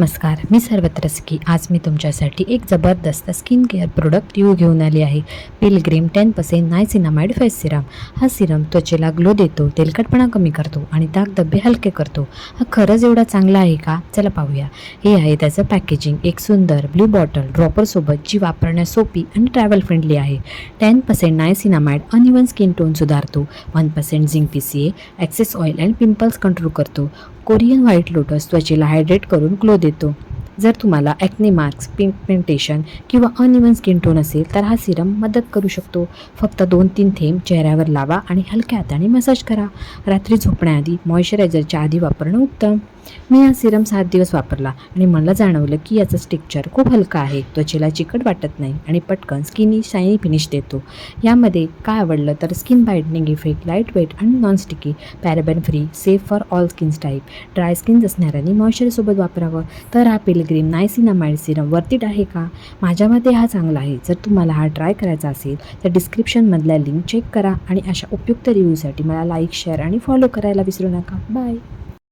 नमस्कार, मी सर्वत्र सुखी. आज मी तुमच्यासाठी एक जबरदस्त स्किन केअर प्रोडक्ट घेऊन आली आहे. पिलग्रीम 10% नायसिनामाइड फेस सिरम. हा सिरम त्वचेला ग्लो देतो, तेलकटपणा कमी करतो आणि दाग धब्बे हलके करतो. हा खरंच एवढा चांगला आहे का? चला पाहूया. हे आहे त्याचं पॅकेजिंग. एक सुंदर ब्ल्यू बॉटल ड्रॉपरसोबत जी वापरण्यास सोपी आणि ट्रॅव्हल फ्रेंडली आहे. 10% नायसिनामाइड अनइव्हन स्किन टोन सुधारतो. 1% zinc PCA excess oil and pimples control करतो. कोरियन व्हाईट लोटस त्वचेला हायड्रेट करून ग्लो देतो. जर तुम्हाला ॲक्ने मार्क्स, पिगमेंटेशन किंवा अनइव्हन स्किन टोन असेल तर हा सिरम मदत करू शकतो. फक्त 2-3 थेंब चेहऱ्यावर लावा आणि हलक्या हाताने मसाज करा. रात्री झोपण्याआधी मॉइश्चरायझरच्या आधी वापरणं उत्तम. मी हा सिरम 7 दिवस वापरला आणि मला जाणवलं की याचं स्ट्रक्चर खूप हलका आहे, त्वचेला चिकट वाटत नाही आणि पटकन स्किनी शायनी फिनिश देतो. यामध्ये काय आवडलं तर skin brightening effect, lightweight आणि non sticky, paraben free, safe for all skin type. Dry skin असणाऱ्यांनी मॉइश्चरसोबत वापरावं. तर हा Pilgrim niacinamide serum worth it आहे का? माझ्या मते हा चांगला आहे. जर तुम्हाला हा ट्राय करायचा असेल तर डिस्क्रिप्शनमधल्या लिंक चेक करा आणि अशा उपयुक्त रिव्ह्यूसाठी मला लाईक, शेअर आणि फॉलो करायला विसरू नका. बाय.